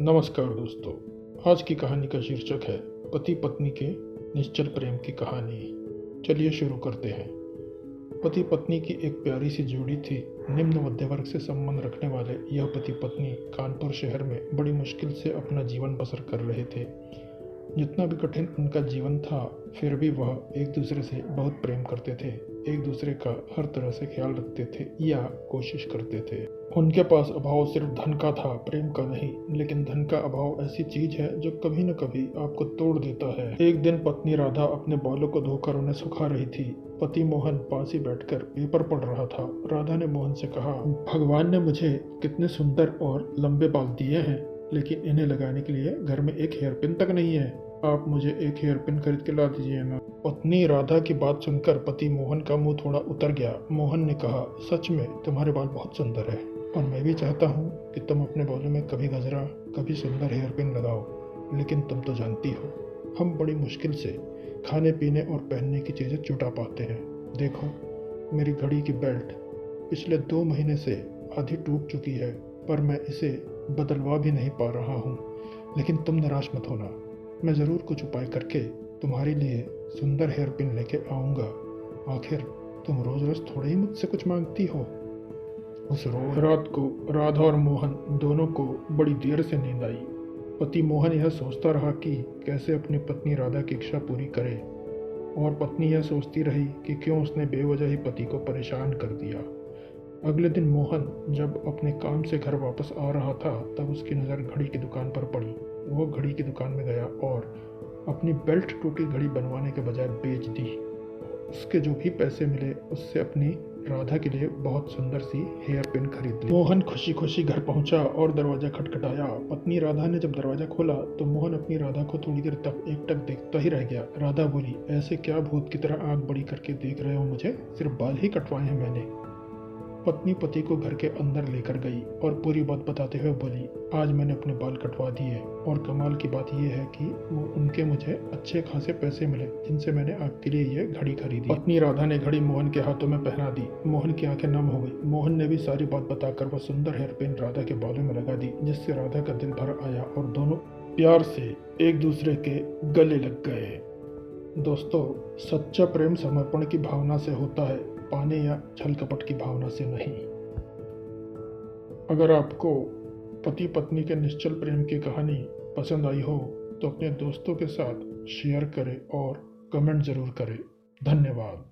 नमस्कार दोस्तों। आज की कहानी का शीर्षक है पति पत्नी के निश्चल प्रेम की कहानी। चलिए शुरू करते हैं। पति पत्नी की एक प्यारी सी जोड़ी थी। निम्न मध्य वर्ग से संबंध रखने वाले यह पति पत्नी कानपुर शहर में बड़ी मुश्किल से अपना जीवन बसर कर रहे थे। जितना भी कठिन उनका जीवन था, फिर भी वह एक दूसरे से बहुत प्रेम करते थे। एक दूसरे का हर तरह से ख्याल रखते थे या कोशिश करते थे। उनके पास अभाव सिर्फ धन का था, प्रेम का नहीं। लेकिन धन का अभाव ऐसी चीज है जो कभी न कभी आपको तोड़ देता है। एक दिन पत्नी राधा अपने बालों को धोकर उन्हें सुखा रही थी। पति मोहन पास ही बैठकर पेपर पढ़ रहा था। राधा ने मोहन से कहा, भगवान ने मुझे कितने सुंदर और लंबे बाल दिए हैं, लेकिन इन्हें लगाने के लिए घर में एक हेयर पिन तक नहीं है। आप मुझे एक हेयर पिन खरीद के ला दीजिए ना। पत्नी राधा की बात सुनकर पति मोहन का मुंह थोड़ा उतर गया। मोहन ने कहा, सच में तुम्हारे बाल बहुत सुंदर है और मैं भी चाहता हूँ कि तुम अपने बालों में कभी गजरा, कभी सुंदर हेयर पिन लगाओ। लेकिन तुम तो जानती हो, हम बड़ी मुश्किल से खाने पीने और पहनने की चीज़ें जुटा पाते हैं। देखो, मेरी घड़ी की बेल्ट पिछले 2 महीने से आधी टूट चुकी है, पर मैं इसे बदलवा भी नहीं पा रहा हूँ। लेकिन तुम निराश मत होना, मैं ज़रूर कुछ उपाय करके तुम्हारे लिए सुंदर हेयर पिन लेके आऊँगा। आखिर तुम रोज़ रोज़ थोड़े ही मुझसे कुछ मांगती हो। उस रोज रात को राधा और मोहन दोनों को बड़ी देर से नींद आई। पति मोहन यह सोचता रहा कि कैसे अपनी पत्नी राधा की इच्छा पूरी करे, और पत्नी यह सोचती रही कि क्यों उसने बेवजह ही पति को परेशान कर दिया। अगले दिन मोहन जब अपने काम से घर वापस आ रहा था, तब उसकी नज़र घड़ी की दुकान पर पड़ी। वो घड़ी की दुकान में गया और अपनी बेल्ट टूटी घड़ी बनवाने के बजाय बेच दी। उसके जो भी पैसे मिले उससे अपनी राधा के लिए बहुत सुंदर सी हेयर पिन खरीद ली। मोहन खुशी खुशी घर पहुंचा और दरवाजा खटखटाया। पत्नी राधा ने जब दरवाजा खोला तो मोहन अपनी राधा को थोड़ी देर तक एकटक देखता ही रह गया। राधा बोली, ऐसे क्या भूत की तरह आंख बड़ी करके देख रहे हो मुझे? सिर्फ बाल ही कटवाए हैं मैंने। पत्नी पति को घर के अंदर लेकर गई और पूरी बात बताते हुए बोली, आज मैंने अपने बाल कटवा दिए और कमाल की बात यह है कि वो उनके मुझे अच्छे खासे पैसे मिले, जिनसे मैंने आपके लिए ये घड़ी खरीदी। पत्नी राधा ने घड़ी मोहन के हाथों में पहना दी। मोहन की आंखें नम हो गई। मोहन ने भी सारी बात बताकर वह सुंदर हेयर पिन राधा के बालों में लगा दी, जिससे राधा का दिल भर आया और दोनों प्यार से एक दूसरे के गले लग गए। दोस्तों, सच्चा प्रेम समर्पण की भावना से होता है, पाने या छल कपट की भावना से नहीं। अगर आपको पति पत्नी के निश्चल प्रेम की कहानी पसंद आई हो तो अपने दोस्तों के साथ शेयर करें और कमेंट ज़रूर करें। धन्यवाद।